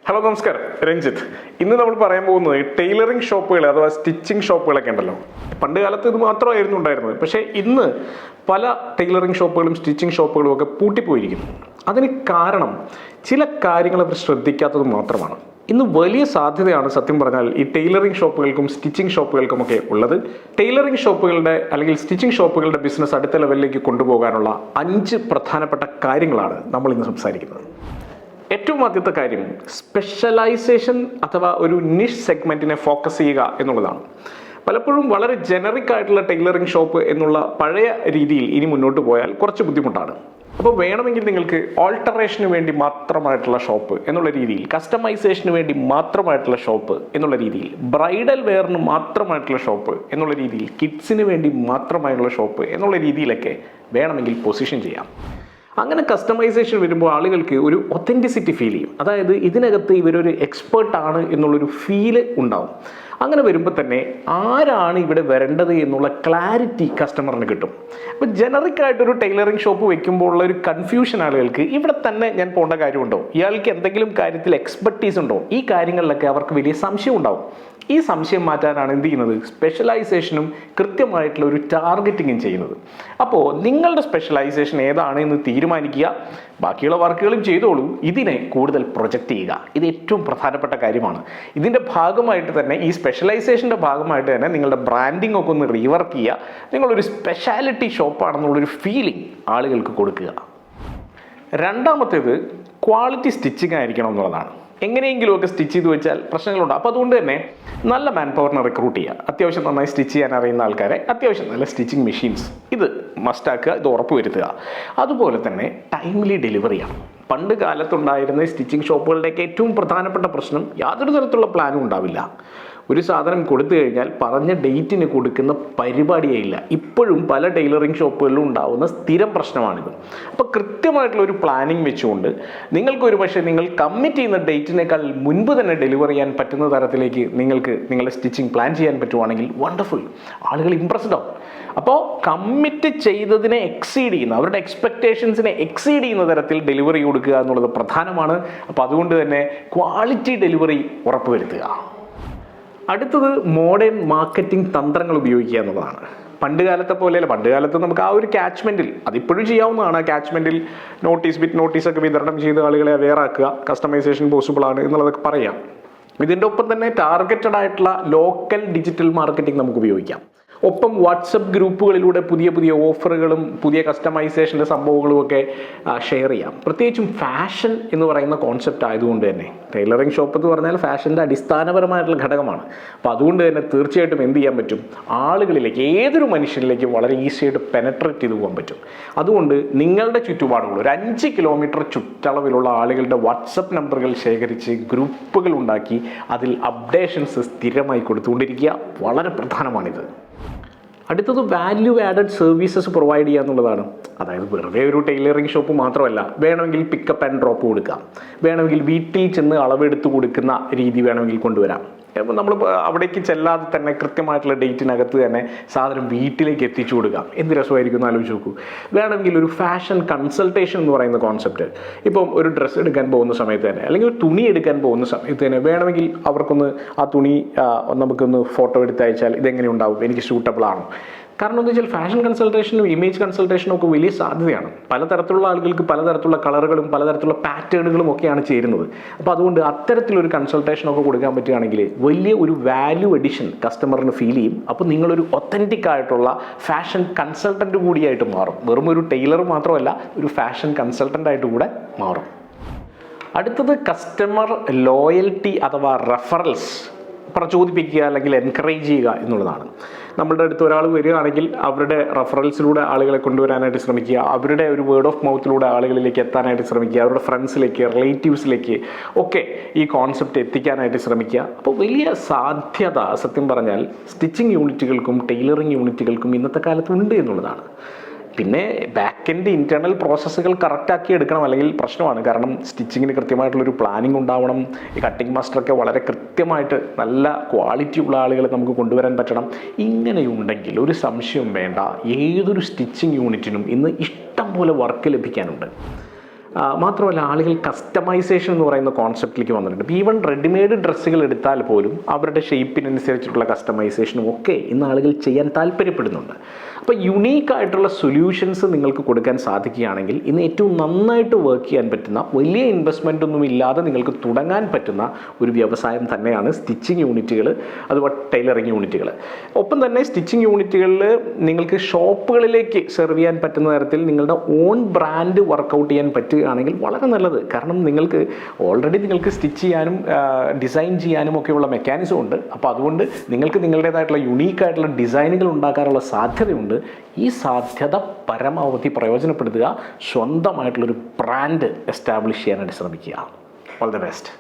Hello നമസ്കാരം, രഞ്ജിത്ത്. ഇന്ന് നമ്മൾ പറയാൻ പോകുന്നത് ടൈലറിംഗ് ഷോപ്പുകൾ അഥവാ സ്റ്റിച്ചിങ് ഷോപ്പുകളൊക്കെ ഉണ്ടല്ലോ. പണ്ട് കാലത്ത് ഇത് മാത്രമായിരുന്നു ഉണ്ടായിരുന്നത്. പക്ഷേ ഇന്ന് പല ടൈലറിംഗ് ഷോപ്പുകളും സ്റ്റിച്ചിങ് ഷോപ്പുകളും ഒക്കെ പൂട്ടിപ്പോയിരിക്കുന്നു. അതിന് കാരണം ചില കാര്യങ്ങൾ അവർ ശ്രദ്ധിക്കാത്തത് മാത്രമാണ്. ഇന്ന് വലിയ സാധ്യതയാണ് സത്യം പറഞ്ഞാൽ ഈ ടൈലറിംഗ് ഷോപ്പുകൾക്കും സ്റ്റിച്ചിങ് ഷോപ്പുകൾക്കുമൊക്കെ ഉള്ളത്. ടൈലറിംഗ് ഷോപ്പുകളുടെ അല്ലെങ്കിൽ സ്റ്റിച്ചിങ് ഷോപ്പുകളുടെ ബിസിനസ് അടുത്ത ലെവലിലേക്ക് കൊണ്ടുപോകാനുള്ള 5 പ്രധാനപ്പെട്ട കാര്യങ്ങളാണ് നമ്മൾ ഇന്ന് സംസാരിക്കുന്നത്. ഏറ്റവും ആദ്യത്തെ കാര്യം സ്പെഷ്യലൈസേഷൻ അഥവാ ഒരു നിഷ് സെഗ്മെന്റിനെ ഫോക്കസ് ചെയ്യുക എന്നുള്ളതാണ്. പലപ്പോഴും വളരെ ജനറിക് ആയിട്ടുള്ള ടൈലറിംഗ് ഷോപ്പ് എന്നുള്ള പഴയ രീതിയിൽ ഇനി മുന്നോട്ട് പോയാൽ കുറച്ച് ബുദ്ധിമുട്ടാണ്. അപ്പോൾ വേണമെങ്കിൽ നിങ്ങൾക്ക് ഓൾട്ടറേഷന് വേണ്ടി മാത്രമായിട്ടുള്ള ഷോപ്പ് എന്നുള്ള രീതിയിൽ, കസ്റ്റമൈസേഷന് വേണ്ടി മാത്രമായിട്ടുള്ള ഷോപ്പ് എന്നുള്ള രീതിയിൽ, ബ്രൈഡൽ വെയറിന് മാത്രമായിട്ടുള്ള ഷോപ്പ് എന്നുള്ള രീതിയിൽ, കിഡ്സിന് വേണ്ടി മാത്രമായുള്ള ഷോപ്പ് എന്നുള്ള രീതിയിലൊക്കെ വേണമെങ്കിൽ പൊസിഷൻ ചെയ്യാം. അങ്ങനെ കസ്റ്റമൈസേഷൻ വരുമ്പോൾ ആളുകൾക്ക് ഒരു ഒത്തൻറ്റിസിറ്റി ഫീൽ ചെയ്യും. അതായത് ഇതിനകത്ത് ഇവരൊരു എക്സ്പേർട്ടാണ് എന്നുള്ളൊരു ഫീല് ഉണ്ടാവും. അങ്ങനെ വരുമ്പോൾ തന്നെ ആരാണ് ഇവിടെ വരേണ്ടത് എന്നുള്ള ക്ലാരിറ്റി കസ്റ്റമറിന് കിട്ടും. അപ്പോൾ ജനറിക് ആയിട്ടൊരു ടൈലറിംഗ് ഷോപ്പ് വെക്കുമ്പോൾ ഉള്ള ഒരു കൺഫ്യൂഷൻ ആളുകൾക്ക്, ഇവിടെ തന്നെ ഞാൻ പോകേണ്ട കാര്യമുണ്ടോ, ഇയാൾക്ക് എന്തെങ്കിലും കാര്യത്തിൽ എക്സ്പെർട്ടീസ് ഉണ്ടോ, ഈ കാര്യങ്ങളിലൊക്കെ അവർക്ക് വലിയ സംശയം ഉണ്ടാവും. ഈ സംശയം മാറ്റാനാണ് എന്ത് ചെയ്യുന്നത്, സ്പെഷ്യലൈസേഷനും കൃത്യമായിട്ടുള്ള ഒരു ടാർഗറ്റിങ്ങും ചെയ്യുന്നത്. അപ്പോൾ നിങ്ങളുടെ സ്പെഷ്യലൈസേഷൻ ഏതാണ് എന്ന് തീരുമാനിക്കുക, ബാക്കിയുള്ള വർക്കുകളും ചെയ്തോളൂ, ഇതിനെ കൂടുതൽ പ്രൊജക്റ്റ് ചെയ്യുക. ഇത് ഏറ്റവും പ്രധാനപ്പെട്ട കാര്യമാണ്. ഇതിൻ്റെ ഭാഗമായിട്ട് തന്നെ, ഈ സ്പെഷ്യലൈസേഷൻ്റെ ഭാഗമായിട്ട് തന്നെ നിങ്ങളുടെ ബ്രാൻഡിംഗ് ഒക്കെ ഒന്ന് റീവർക്ക് ചെയ്യുക. നിങ്ങളൊരു സ്പെഷ്യാലിറ്റി ഷോപ്പാണെന്നുള്ളൊരു ഫീലിംഗ് ആളുകൾക്ക് കൊടുക്കുക. രണ്ടാമത്തേത് ക്വാളിറ്റി സ്റ്റിച്ചിങ് ആയിരിക്കണം എന്നുള്ളതാണ്. എങ്ങനെയെങ്കിലുമൊക്കെ സ്റ്റിച്ച് ചെയ്ത് വെച്ചാൽ പ്രശ്നങ്ങളുണ്ട്. അപ്പോൾ അതുകൊണ്ട് തന്നെ നല്ല മാൻ പവറിനെ റിക്രൂട്ട് ചെയ്യുക. അത്യാവശ്യം നന്നായി സ്റ്റിച്ച് ചെയ്യാൻ അറിയുന്ന ആൾക്കാരെ, അത്യാവശ്യം നല്ല സ്റ്റിച്ചിങ് മെഷീൻസ്, ഇത് മസ്റ്റാക്കുക, ഇത് ഉറപ്പുവരുത്തുക. അതുപോലെ തന്നെ ടൈംലി ഡെലിവറിയാണ്. പണ്ട് കാലത്തുണ്ടായിരുന്ന സ്റ്റിച്ചിങ് ഷോപ്പുകളുടെയൊക്കെ ഏറ്റവും പ്രധാനപ്പെട്ട പ്രശ്നം, യാതൊരു തരത്തിലുള്ള പ്ലാനും ഉണ്ടാവില്ല. ഒരു സാധനം കൊടുത്തു കഴിഞ്ഞാൽ പറഞ്ഞ ഡേറ്റിന് കൊടുക്കുന്ന പരിപാടിയേ ഇല്ല. ഇപ്പോഴും പല ടൈലറിംഗ് ഷോപ്പുകളിലും ഉണ്ടാകുന്ന സ്ഥിരം പ്രശ്നമാണിത്. അപ്പോൾ കൃത്യമായിട്ടുള്ള ഒരു പ്ലാനിങ് വെച്ചുകൊണ്ട് നിങ്ങൾക്കൊരു പക്ഷേ നിങ്ങൾ കമ്മിറ്റ് ചെയ്യുന്ന ഡേറ്റിനേക്കാൾ മുൻപ് തന്നെ ഡെലിവർ ചെയ്യാൻ പറ്റുന്ന തരത്തിലേക്ക് നിങ്ങൾക്ക് നിങ്ങളുടെ സ്റ്റിച്ചിങ് പ്ലാൻ ചെയ്യാൻ പറ്റുവാണെങ്കിൽ വണ്ടർഫുൾ, ആളുകൾ ഇംപ്രസ്ഡ് ആവും. അപ്പോൾ കമ്മിറ്റ് ചെയ്തതിനെ എക്സീഡ് ചെയ്യുന്ന, അവരുടെ എക്സ്പെക്റ്റേഷൻസിനെ എക്സീഡ് ചെയ്യുന്ന തരത്തിൽ ഡെലിവറി കൊടുക്കുക എന്നുള്ളത് പ്രധാനമാണ്. അപ്പോൾ അതുകൊണ്ട് തന്നെ ക്വാളിറ്റി ഡെലിവറി ഉറപ്പുവരുത്തുക. അടുത്തത് മോഡേൺ മാർക്കറ്റിംഗ് തന്ത്രങ്ങൾ ഉപയോഗിക്കുക എന്നുള്ളതാണ്. പണ്ട് കാലത്തെ പോലെയല്ല. പണ്ട് കാലത്ത് നമുക്ക് ആ ഒരു ക്യാച്ച്മെൻറ്റിൽ, അതിപ്പോഴും ചെയ്യാവുന്നതാണ്, ആ ക്യാച്ച്മെൻറ്റിൽ നോട്ടീസ്, ബിറ്റ് നോട്ടീസൊക്കെ വിതരണം ചെയ്ത് ആളുകളെ അവെയർ ആക്കുക, കസ്റ്റമൈസേഷൻ പോസിബിൾ ആണ് എന്നുള്ളതൊക്കെ പറയാം. ഇതിൻ്റെ ഒപ്പം തന്നെ ടാർഗറ്റഡ് ആയിട്ടുള്ള ലോക്കൽ ഡിജിറ്റൽ മാർക്കറ്റിംഗ് നമുക്ക് ഉപയോഗിക്കാം. ഒപ്പം വാട്സപ്പ് ഗ്രൂപ്പുകളിലൂടെ പുതിയ പുതിയ ഓഫറുകളും പുതിയ കസ്റ്റമൈസേഷൻ്റെ സംഭവങ്ങളും ഒക്കെ ഷെയർ ചെയ്യാം. പ്രത്യേകിച്ചും ഫാഷൻ എന്ന് പറയുന്ന കോൺസെപ്റ്റ് ആയതുകൊണ്ട് തന്നെ, ടൈലറിംഗ് ഷോപ്പ് എന്ന് പറഞ്ഞാൽ ഫാഷൻ്റെ അടിസ്ഥാനപരമായിട്ടുള്ള ഘടകമാണ്. അപ്പോൾ അതുകൊണ്ട് തന്നെ തീർച്ചയായിട്ടും എന്ത് ചെയ്യാൻ പറ്റും, ആളുകളിലേക്ക്, ഏതൊരു മനുഷ്യനിലേക്കും വളരെ ഈസി ആയിട്ട് പെനട്രേറ്റ് ചെയ്ത് പോകാൻ പറ്റും. അതുകൊണ്ട് നിങ്ങളുടെ ചുറ്റുപാടുകൾ, ഒരു 5 കിലോമീറ്റർ ചുറ്റളവിലുള്ള ആളുകളുടെ വാട്സപ്പ് നമ്പറുകൾ ശേഖരിച്ച് ഗ്രൂപ്പുകൾ ഉണ്ടാക്കി അതിൽ അപ്ഡേഷൻസ് സ്ഥിരമായി കൊടുത്തുകൊണ്ടിരിക്കുക. വളരെ പ്രധാനമാണിത്. അടുത്തത് വാല്യൂ ആഡഡ് സർവീസസ് പ്രൊവൈഡ് ചെയ്യുക എന്നുള്ളതാണ്. അതായത് വെറുതെ ഒരു ടൈലറിംഗ് ഷോപ്പ് മാത്രമല്ല, വേണമെങ്കിൽ പിക്കപ്പ് ആൻഡ് ഡ്രോപ്പ് കൊടുക്കാം, വേണമെങ്കിൽ വീട്ടിൽ ചെന്ന് അളവെടുത്ത് കൊടുക്കുന്ന രീതി വേണമെങ്കിൽ കൊണ്ടുവരാം. അപ്പോൾ നമ്മൾ അവിടേക്ക് ചെല്ലാതെ തന്നെ കൃത്യമായിട്ടുള്ള ഡേറ്റിനകത്ത് തന്നെ സാധനം വീട്ടിലേക്ക് എത്തിച്ചു കൊടുക്കാം. എന്ത് രസമായിരിക്കും എന്ന് ആലോചിച്ച് നോക്കൂ. വേണമെങ്കിൽ ഒരു ഫാഷൻ കൺസൾട്ടേഷൻ എന്ന് പറയുന്ന കോൺസെപ്റ്റ്, ഇപ്പം ഒരു ഡ്രസ്സ് എടുക്കാൻ പോകുന്ന സമയത്ത് തന്നെ, അല്ലെങ്കിൽ ഒരു തുണി എടുക്കാൻ പോകുന്ന സമയത്ത് തന്നെ വേണമെങ്കിൽ അവർക്കൊന്ന് ആ തുണി നമുക്കൊന്ന് ഫോട്ടോ എടുത്ത് അയച്ചാൽ ഇതെങ്ങനെ ഉണ്ടാവും, എനിക്ക് സ്യൂട്ടബിൾ ആണോ. കാരണം എന്താ വെച്ചാൽ ഫാഷൻ കൺസൾട്ടേഷനും ഇമേജ് കൺസൾട്ടേഷനും ഒക്കെ വലിയ സാധ്യതയാണ്. പലതരത്തിലുള്ള ആളുകൾക്ക് പലതരത്തിലുള്ള കളറുകളും പലതരത്തിലുള്ള പാറ്റേണുകളും ഒക്കെയാണ് ചേരുന്നത്. അപ്പോൾ അതുകൊണ്ട് അത്തരത്തിലൊരു കൺസൾട്ടേഷനൊക്കെ കൊടുക്കാൻ പറ്റുകയാണെങ്കിൽ വലിയ ഒരു വാല്യൂ എഡിഷൻ കസ്റ്റമറിന് ഫീൽ ചെയ്യും. അപ്പോൾ നിങ്ങളൊരു ഒത്തൻറ്റിക് ആയിട്ടുള്ള ഫാഷൻ കൺസൾട്ടൻറ്റ് കൂടിയായിട്ട് മാറും. വെറും ഒരു ടൈലർ മാത്രമല്ല, ഒരു ഫാഷൻ കൺസൾട്ടൻ്റ് കൂടെ മാറും. അടുത്തത് കസ്റ്റമർ ലോയൽറ്റി അഥവാ റെഫറൽസ് പ്രചോദിപ്പിക്കുക അല്ലെങ്കിൽ എൻകറേജ് ചെയ്യുക എന്നുള്ളതാണ്. നമ്മളുടെ അടുത്ത് ഒരാൾ വരികയാണെങ്കിൽ അവരുടെ റെഫറൽസിലൂടെ ആളുകളെ കൊണ്ടുവരാനായിട്ട് ശ്രമിക്കുക, അവരുടെ ഒരു വേർഡ് ഓഫ് മൗത്തിലൂടെ ആളുകളിലേക്ക് എത്താനായിട്ട് ശ്രമിക്കുക, അവരുടെ ഫ്രണ്ട്സിലേക്ക്, റിലേറ്റീവ്സിലേക്ക് ഒക്കെ ഈ കോൺസെപ്റ്റ് എത്തിക്കാനായിട്ട് ശ്രമിക്കുക. അപ്പോൾ വലിയ സാധ്യത സത്യം പറഞ്ഞാൽ സ്റ്റിച്ചിങ് യൂണിറ്റുകൾക്കും ടൈലറിങ് യൂണിറ്റുകൾക്കും ഇന്നത്തെ കാലത്ത് ഉണ്ട് എന്നുള്ളതാണ്. പിന്നെ ബാക്ക് എൻഡ് ഇൻറ്റേർണൽ പ്രോസസ്സുകൾ കറക്റ്റാക്കി എടുക്കണം, അല്ലെങ്കിൽ പ്രശ്നമാണ്. കാരണം സ്റ്റിച്ചിങ്ങിന് കൃത്യമായിട്ടുള്ളൊരു പ്ലാനിങ് ഉണ്ടാവണം. ഈ കട്ടിങ് മാസ്റ്ററൊക്കെ വളരെ കൃത്യമായിട്ട് നല്ല ക്വാളിറ്റി ഉള്ള ആളുകളെ നമുക്ക് കൊണ്ടുവരാൻ പറ്റണം. ഇങ്ങനെയുണ്ടെങ്കിൽ ഒരു സംശയവും വേണ്ട, ഏതൊരു സ്റ്റിച്ചിങ് യൂണിറ്റിനും ഇന്ന് ഇഷ്ടം പോലെ വർക്ക് ലഭിക്കാനുണ്ട്. മാത്രമല്ല ആളുകൾ കസ്റ്റമൈസേഷൻ എന്ന് പറയുന്ന കോൺസെപ്റ്റിലേക്ക് വന്നിട്ടുണ്ട്. ഈവൻ റെഡിമെയ്ഡ് ഡ്രസ്സുകൾ എടുത്താൽ പോലും അവരുടെ ഷേപ്പിനനുസരിച്ചിട്ടുള്ള കസ്റ്റമൈസേഷനും ഒക്കെ ഇന്ന് ആളുകൾ ചെയ്യാൻ താല്പര്യപ്പെടുന്നുണ്ട്. അപ്പോൾ യുണീക്കായിട്ടുള്ള സൊല്യൂഷൻസ് നിങ്ങൾക്ക് കൊടുക്കാൻ സാധിക്കുകയാണെങ്കിൽ ഇന്ന് ഏറ്റവും നന്നായിട്ട് വർക്ക് ചെയ്യാൻ പറ്റുന്ന, വലിയ ഇൻവെസ്റ്റ്മെൻ്റ് ഒന്നും ഇല്ലാതെ നിങ്ങൾക്ക് തുടങ്ങാൻ പറ്റുന്ന ഒരു വ്യവസായം തന്നെയാണ് സ്റ്റിച്ചിങ് യൂണിറ്റുകൾ, അതുപോലെ ടൈലറിങ് യൂണിറ്റുകൾ. ഒപ്പം തന്നെ സ്റ്റിച്ചിങ് യൂണിറ്റുകളിൽ നിങ്ങൾക്ക് ഷോപ്പുകളിലേക്ക് സെർവ് ചെയ്യാൻ പറ്റുന്ന തരത്തിൽ നിങ്ങളുടെ ഓൺ ബ്രാൻഡ് വർക്കൗട്ട് ചെയ്യാൻ പറ്റുകയാണെങ്കിൽ വളരെ നല്ലത്. കാരണം ഓൾറെഡി നിങ്ങൾക്ക് സ്റ്റിച്ച് ചെയ്യാനും ഡിസൈൻ ചെയ്യാനും ഒക്കെയുള്ള മെക്കാനിസം ഉണ്ട്. അപ്പോൾ അതുകൊണ്ട് നിങ്ങൾക്ക് നിങ്ങളുടേതായിട്ടുള്ള യുണീക്കായിട്ടുള്ള ഡിസൈനുകൾ ഉണ്ടാക്കാനുള്ള സാധ്യതയുണ്ട്. ഈ സാധ്യത പരമാവധി പ്രയോജനപ്പെടുത്തുക, സ്വന്തമായിട്ടുള്ളൊരു ബ്രാൻഡ് എസ്റ്റാബ്ലിഷ് ചെയ്യാനായിട്ട് ശ്രമിക്കുക. All the best.